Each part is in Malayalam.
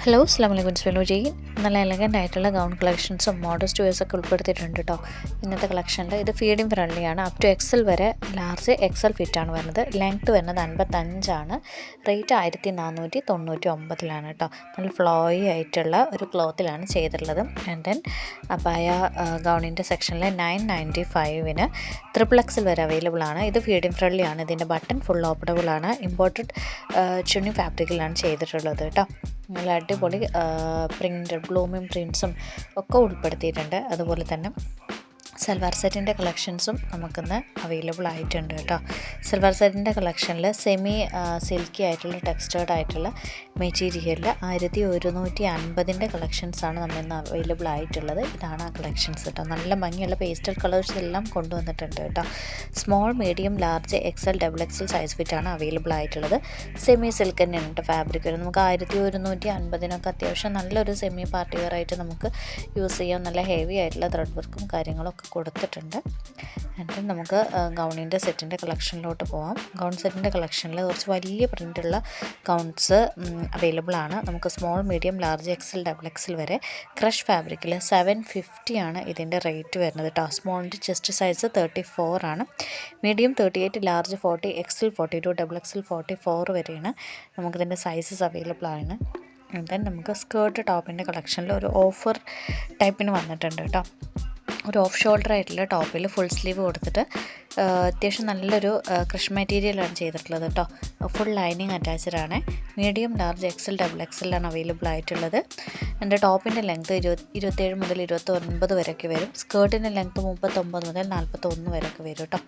ഹലോ അസ്സലാമു അലൈക്കും. നല്ല എലഗൻ്റ് ആയിട്ടുള്ള ഗൗൺ കളക്ഷൻസും മോഡസ്റ്റ് വെയർസൊക്കെ ഉൾപ്പെടുത്തിയിട്ടുണ്ട് കേട്ടോ. ഇന്നത്തെ കളക്ഷനിൽ ഇത് ഫീഡിങ് ഫ്രണ്ട്ലിയാണ്. അപ് ടു എക്സൽ വരെ ലാർജ് എക്സൽ ഫിറ്റാണ് വരുന്നത്. ലെങ്ത്ത് വരുന്നത് 55 റേറ്റ് 1499 കേട്ടോ. നല്ല ഫ്ലോയി ആയിട്ടുള്ള ഒരു ക്ലോത്തിലാണ് ചെയ്തിട്ടുള്ളത്. ആൻഡ് ദെൻ അബായ ഗൗണിൻ്റെ സെക്ഷനിൽ 995 ട്രിപ്പിൾ എക്സൽ വരെ അവൈലബിൾ ആണ്. ഇത് ഫീഡിങ് ഫ്രണ്ട്ലിയാണ്. ഇതിൻ്റെ ബട്ടൺ ഫുൾ ഓപ്പണബിൾ ആണ്. ഇമ്പോർട്ടഡ് ചുണ്ണി ഫാബ്രിക്കിലാണ് ചെയ്തിട്ടുള്ളത് കേട്ടോ. നല്ല അടിപൊളി പ്രിൻ്റ് ബ്ലൂമിങ് പ്രിൻസും ഒക്കെ ഉൾപ്പെടുത്തിയിട്ടുണ്ട്. അതുപോലെ തന്നെ സൽവാർ സെറ്റിൻ്റെ കളക്ഷൻസും നമുക്കിന്ന് അവൈലബിൾ ആയിട്ടുണ്ട് കേട്ടോ. സൽവാർ സെറ്റിൻ്റെ കളക്ഷനിൽ സെമി സിൽക്കി ആയിട്ടുള്ള ടെക്സ്റ്റേർഡ് ആയിട്ടുള്ള മെറ്റീരിയലിൽ 1150 കളക്ഷൻസാണ് നമ്മളിന്ന് അവൈലബിൾ ആയിട്ടുള്ളത്. ഇതാണ് ആ കളക്ഷൻസ് കേട്ടോ. നല്ല ഭംഗിയുള്ള പേസ്റ്റൽ കളേഴ്സ് എല്ലാം കൊണ്ടുവന്നിട്ടുണ്ട് കേട്ടോ. Small, medium, large, XL, double XL size ഫിറ്റാണ് അവൈലബിൾ ആയിട്ടുള്ളത്. സെമി സിൽക്ക് തന്നെയാണ് കേട്ടോ ഫാബ്രിക് വരും. നമുക്ക് 1150 അത്യാവശ്യം നല്ലൊരു സെമി പാർട്ടി വെയർ ആയിട്ട് നമുക്ക് യൂസ് ചെയ്യാം. നല്ല ഹെവി ആയിട്ടുള്ള ത്രെഡ് വർക്കും കാര്യങ്ങളൊക്കെ കൊടുത്തിട്ടുണ്ട്. എന്നിട്ട് നമുക്ക് ഗൗണിൻ്റെ സെറ്റിൻ്റെ കളക്ഷനിലോട്ട് പോകാം. ഗൗൺ സെറ്റിൻ്റെ കളക്ഷനിൽ കുറച്ച് വലിയ പ്രിൻ്റുള്ള ഗൗൺസ് അവൈലബിൾ ആണ്. നമുക്ക് small, medium, large, XL, double XL വരെ ക്രഷ് ഫാബ്രിക്കിൽ 750 ഇതിൻ്റെ റേറ്റ് വരുന്നത് കേട്ടോ. സ്മോളിൻ്റെ ചെസ്റ്റ് സൈസ് 34 ആണ്. Medium 38, large 40, XL 42, double XL 44 വരെയാണ് നമുക്കിതിൻ്റെ സൈസസ് അവൈലബിൾ ആണ്. ദെൻ നമുക്ക് സ്കേർട്ട് ടോപ്പിൻ്റെ കളക്ഷനിൽ ഒരു ഓഫർ ടൈപ്പിന് വന്നിട്ടുണ്ട് കേട്ടോ. ഒരു ഓഫ് ഷോൾഡർ ആയിട്ടുള്ള ടോപ്പിൽ ഫുൾ സ്ലീവ് കൊടുത്തിട്ട് അത്യാവശ്യം നല്ലൊരു ക്രഷ് മെറ്റീരിയലാണ് ചെയ്തിട്ടുള്ളത് കേട്ടോ. ഫുൾ ലൈനിങ് അറ്റാച്ച്ഡ് ആണ്. മീഡിയം, ലാർജ്, എക്സൽ, ഡബിൾ എക്സലാണ് അവൈലബിൾ ആയിട്ടുള്ളത്. എൻ്റെ ടോപ്പിൻ്റെ ലെങ്ത്ത് 27 മുതൽ 29 വരെയൊക്കെ വരും. സ്കേർട്ടിൻ്റെ ലെങ്ത്ത് 39 മുതൽ 41 വരെയൊക്കെ വരും കേട്ടോ.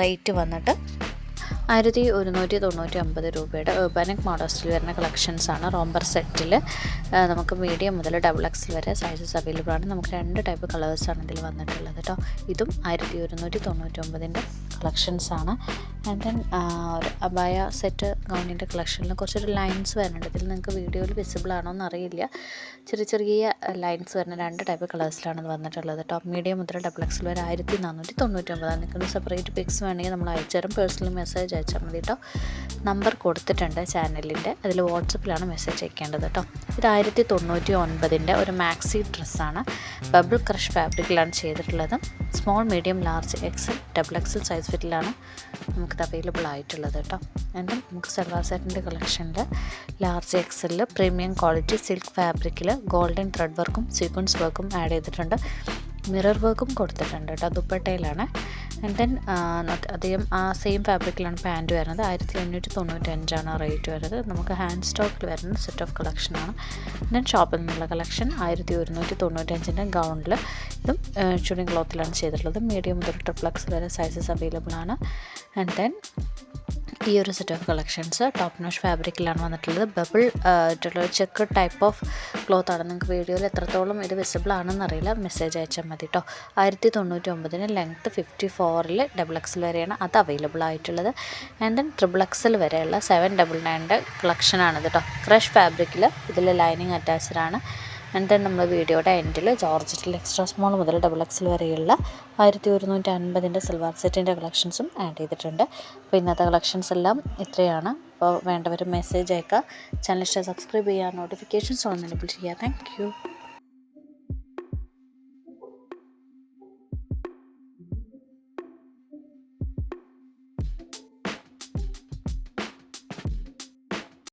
റേറ്റ് വന്നിട്ട് 1199 രൂപയുടെ ഉർബാനിക് മോഡസ്റ്റിൽ വരുന്ന കളക്ഷൻസാണ്. റോംബർ സെറ്റിൽ നമുക്ക് മീഡിയം മുതൽ ഡബിൾ എക്സൽ വരെ സൈസസ് അവൈലബിൾ ആണ്. നമുക്ക് 2 ടൈപ്പ് കളേഴ്സാണ് ഇതിൽ വന്നിട്ടുള്ളത് കേട്ടോ. ഇതും 1199 കളക്ഷൻസാണ്. ആൻഡ് ദെൻ ഒരു അബായ സെറ്റ് ഗൗണിൻ്റെ കളക്ഷനിൽ കുറച്ചൊരു ലൈൻസ് വരുന്നുണ്ട്. ഇതിൽ നിങ്ങൾക്ക് വീഡിയോയിൽ വിസിബിൾ ആണോ എന്നറിയില്ല. ചെറിയ ലൈൻസ് വരുന്ന 2 ടൈപ്പ് കളേഴ്സിലാണ് ഇത് വന്നിട്ടുള്ളത് കേട്ടോ. മീഡിയം മുതൽ ഡബിൾ എക്സൽ വരെ 1499. നിങ്ങൾക്ക് സെപ്പറേറ്റ് പിക്സ് വേണമെങ്കിൽ നമ്മൾ അയച്ചുതരും. പേഴ്സണൽ മെസ്സേജ് അയച്ചാൽ മതി കേട്ടോ. നമ്പർ കൊടുത്തിട്ടുണ്ട് ചാനലിൻ്റെ. അതിൽ വാട്സപ്പിലാണ് മെസ്സേജ് അയക്കേണ്ടത് കേട്ടോ. ഇത് 1099 ഒരു മാക്സി ഡ്രസ്സാണ്. ബബിൾ ക്രഷ് ഫാബ്രിക്കിലാണ് ചെയ്തിട്ടുള്ളത്. Small, medium, large, XL, double XL size ഫിറ്റിലാണ് നമുക്കിത് അവൈലബിൾ ആയിട്ടുള്ളത് കേട്ടോ. ആൻഡ് നമുക്ക് സൽവാർ സെറ്റിൻ്റെ കളക്ഷനിൽ ലാർജ് എക്സലിൽ പ്രീമിയം ക്വാളിറ്റി സിൽക്ക് ഫാബ്രിക്കിൽ ഗോൾഡൻ ത്രെഡ് വർക്കും സീക്വൻസ് വർക്കും ആഡ് ചെയ്തിട്ടുണ്ട്. മിറർ വർക്കും കൊടുത്തിട്ടുണ്ട് കേട്ടോ. ദുപ്പട്ടയിലാണ്. ആൻഡ് ദെൻ അധികം ആ സെയിം ഫാബ്രിക്കിലാണ് പാൻറ്റ് വരുന്നത്. 1595 റേറ്റ് വരുന്നത്. നമുക്ക് ഹാൻഡ് സ്റ്റോക്കിൽ വരുന്ന സെറ്റ് ഓഫ് കളക്ഷനാണ്. ദെൻ ഷോപ്പിൽ നിന്നുള്ള കളക്ഷൻ 1195 ഗൗണിൽ ഇതും ചുണി ക്ലോത്തിലാണ് ചെയ്തിട്ടുള്ളത്. മീഡിയം മുതൽ ട്രിപ്പിൾ എക്സ് വരെ സൈസസ് അവൈലബിൾ ആണ്. ആൻഡ് ദെൻ ഈ ഒരു സെറ്റ് ഓഫ് കളക്ഷൻസ് ടോപ്പ് നോഷ് ഫാബ്രിക്കിലാണ് വന്നിട്ടുള്ളത്. ബബിൾ ആയിട്ടുള്ള ചെക്ക് ടൈപ്പ് ഓഫ് ക്ലോത്താണ്. നിങ്ങൾക്ക് വീഡിയോയിൽ എത്രത്തോളം ഇത് വിസിബിൾ ആണെന്നറിയില്ല. മെസ്സേജ് അയച്ചാൽ മതി കേട്ടോ. 1099 ലെങ്ത്ത് 54 ഡബിൾ എക്സൽ വരെയാണ് അത് അവൈലബിൾ ആയിട്ടുള്ളത്. ആൻഡ് ദെൻ ട്രിപ്പിൾ എക്സൽ വരെയുള്ള 799 കളക്ഷനാണിത് കേട്ടോ. ക്രഷ് ഫാബ്രിക്കിൽ ഇതിൽ ലൈനിങ് അറ്റാച്ച്ഡ് ആണ്. ആൻഡ് ദെൻ നമ്മൾ വീഡിയോയുടെ എൻഡിൽ ജോർജറ്റിൽ എക്സ്ട്രാ സ്മോൾ മുതൽ ഡബിൾ എക്സൽ വരെയുള്ള 1150 സൽവാർ സെറ്റിൻ്റെ കളക്ഷൻസും ആഡ് ചെയ്തിട്ടുണ്ട്. അപ്പോൾ ഇന്നത്തെ കളക്ഷൻസ് എല്ലാം ഇത്രയാണ്. അപ്പോൾ വേണ്ടവർ മെസ്സേജ് അയക്കുക. ചാനൽ സബ്സ്ക്രൈബ് ചെയ്യുക. നോട്ടിഫിക്കേഷൻസ് ഓൺ എനേബിൾ ചെയ്യുക. Thank you.